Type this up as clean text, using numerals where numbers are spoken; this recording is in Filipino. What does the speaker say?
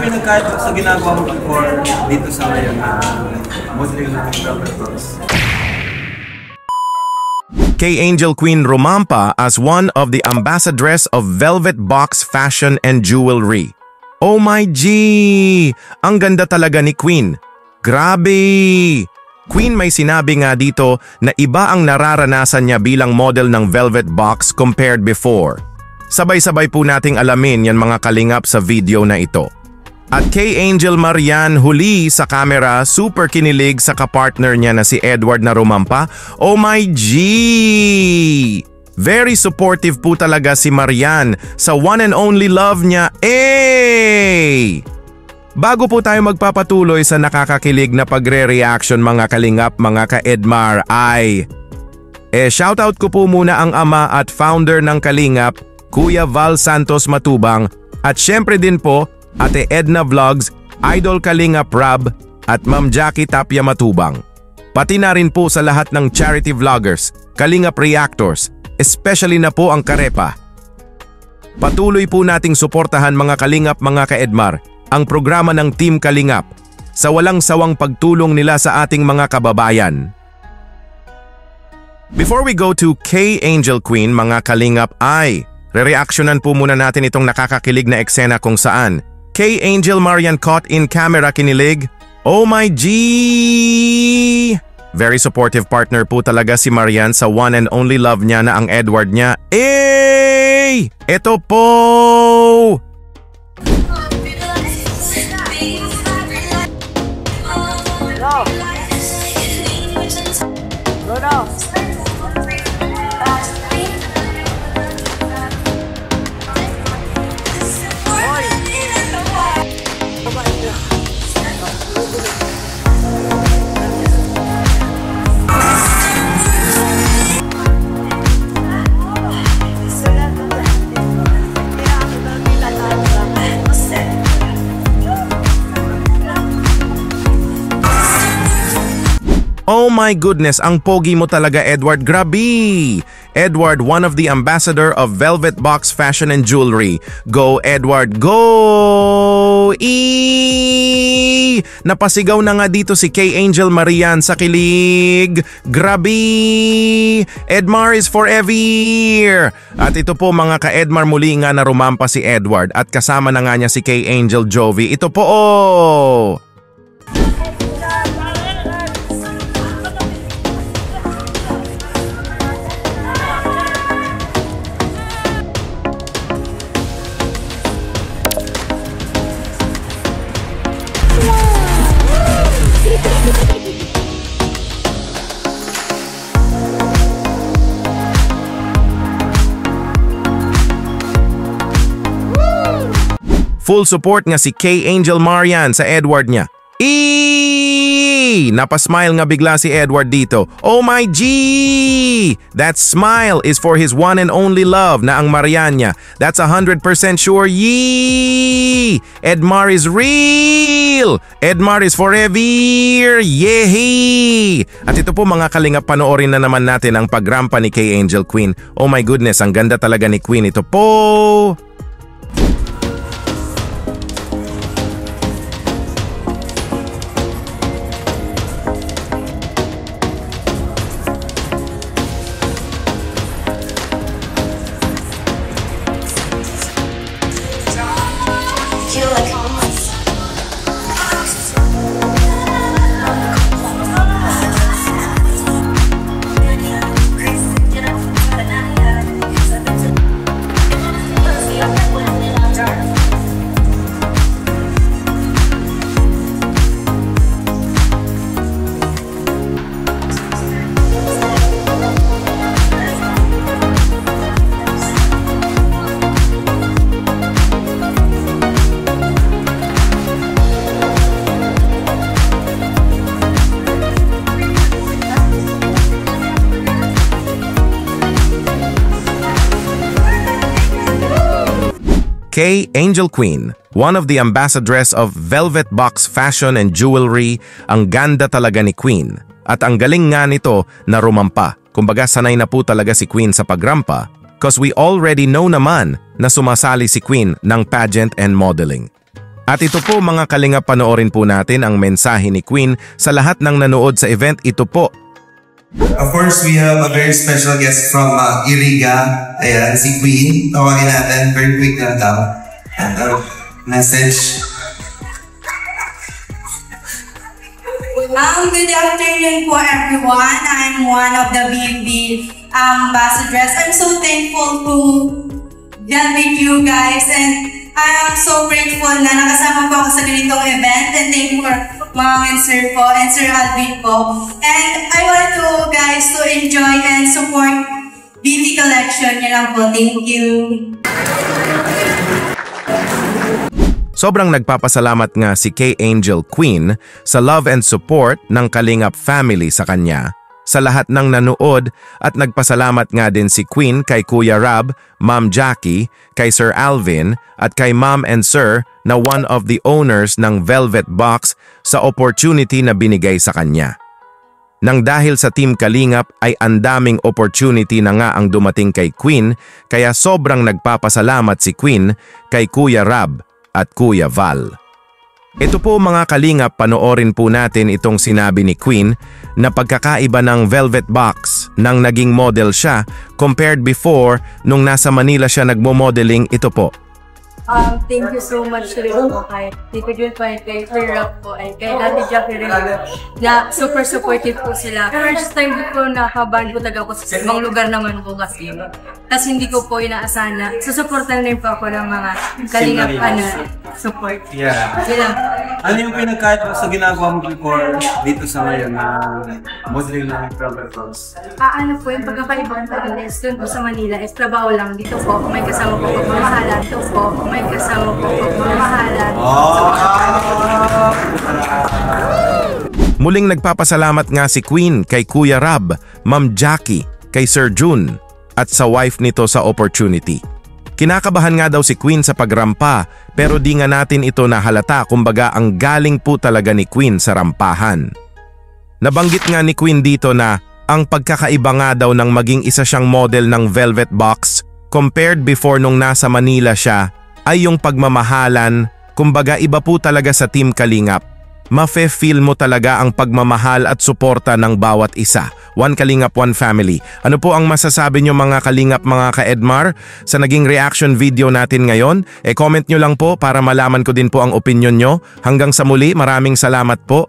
pinagkaiba sa ginagawa mo before dito sa ngayon modeling ng Velvet Box? Kay Angel Queen rumampa as one of the ambassadress of Velvet Box Fashion and Jewelry. Oh my G! Ang ganda talaga ni Queen. Grabe! Queen may sinabi nga dito na iba ang nararanasan niya bilang model ng Velvet Box compared before. Sabay-sabay po nating alamin yan mga kalingap sa video na ito. At kay Angel Marian huli sa camera, super kinilig sa kapartner niya na si Edward na rumampa. Oh my G! Very supportive po talaga si Marian sa one and only love niya. Bago po tayo magpapatuloy sa nakakakilig na pagre-reaction mga kalingap, mga ka-Edmar shoutout ko po muna ang ama at founder ng Kalingap, Kuya Val Santos Matubang, at syempre din po Ate Edna Vlogs, Idol Kalingap Rab, at Ma'am Jackie Tapia Matubang. Pati na rin po sa lahat ng charity vloggers, Kalingap Reactors, especially na po ang Karepa. Patuloy po nating suportahan mga Kalingap, mga ka-Edmar, ang programa ng Team Kalingap sa walang sawang pagtulong nila sa ating mga kababayan. Before we go to Kay Angel Queen, mga Kalingap, re-reactionan po muna natin itong nakakakilig na eksena kung saan Kay Angel Marian caught in camera kinilig. Oh my G! Very supportive partner po talaga si Marian sa one and only love niya na ang Edward niya. Ito po! Oh my goodness, ang pogi mo talaga Edward, grabe! Edward, one of the ambassador of Velvet Box Fashion and Jewelry. Go Edward, go! Napasigaw na nga dito si Kay Angel Marian sa kilig. Grabe! Edmar is forever! At ito po mga ka-Edmar, muli nga na rumampa si Edward at kasama na nga niya si Kay Angel Jovi. Ito po Full support nga si Kay Angel Marian sa Edward niya. Napasmile nga bigla si Edward dito. Oh my G! That smile is for his one and only love na ang Marian niya. That's 100% sure. Yee! Edmar is real! Edmar is forever! Yehey! At ito po mga kalingap, panoorin na naman natin ang pagrampa ni Kay Angel Queen. Oh my goodness, ang ganda talaga ni Queen. Ito po! Kay Angel Queen, one of the ambassadress of Velvet Box Fashion and Jewelry, ang ganda talaga ni Queen. At ang galing nga nito na rumampa. Kumbaga sanay na po talaga si Queen sa pagrampa, cause we already know naman na sumasali si Queen ng pageant and modeling. At ito po mga kalingap, panoorin po natin ang mensahe ni Queen sa lahat ng nanood sa event. Ito po. Of course, we have a very special guest from Iriga. Ayan, si Queen. Tawagin natin. Very quick lang daw. Message. Good afternoon po everyone. I'm one of the BB ambassadors. I'm so thankful to be with you guys, and I am so grateful na nakasama po ako sa ganitong event, and thank you for Mom and Sir po and Sir Alvin po. And I want to guys to enjoy and support BB Collection. Yan lang po. Thank you. Sobrang nagpapasalamat nga si K-Angel Queen sa love and support ng Kalingap family sa kanya, sa lahat ng nanood, at nagpasalamat nga din si Queen kay Kuya Rab, Ma'am Jackie, kay Sir Alvin, at kay Ma'am and Sir na one of the owners ng Velvet Box sa opportunity na binigay sa kanya. Nang dahil sa Team Kalingap ay andaming opportunity na nga ang dumating kay Queen, kaya sobrang nagpapasalamat si Queen kay Kuya Rab at Kuya Val. Ito po mga kalingap, panoorin po natin itong sinabi ni Queen na pagkakaiba ng Velvet Box nang naging model siya compared before nung nasa Manila siya nagmo-modeling. Ito po. Thank you so much rin po kay Tito Jun po and kay Sir Rob po and kay Ate Jackie rin na super supportive po sila. First time ko nakaban po taga ko sa ibang lugar naman po kasi. Tapos hindi ko po inaasahan na susuportan rin po ako ng mga kalingap support. Yeah. Sila. Ano yung pinagkaiba sa ginagawa mo before dito sa ngayon na modeling ng Velvet Box? Ano po yung pagkakaibang is doon po sa Manila is trabaho lang. Dito po may kasama po pagmamahalan. Dito po may kasama po pagmamahalan. Muling nagpapasalamat nga si Queen kay Kuya Rab, Ma'am Jackie, kay Sir Jun, at sa wife nito sa opportunity. Kinakabahan nga daw si Queen sa pagrampa, pero di nga natin ito nahalata, kumbaga ang galing po talaga ni Queen sa rampahan. Nabanggit nga ni Queen dito na ang pagkakaiba nga daw ng maging isa siyang model ng Velvet Box compared before nung nasa Manila siya ay yung pagmamahalan, kumbaga iba po talaga sa Team Kalingap. Mafe-feel mo talaga ang pagmamahal at suporta ng bawat isa. One Kalingap, one family. Ano po ang masasabi nyo mga Kalingap, mga ka-Edmar, sa naging reaction video natin ngayon? Comment nyo lang po para malaman ko din po ang opinion nyo. Hanggang sa muli, maraming salamat po.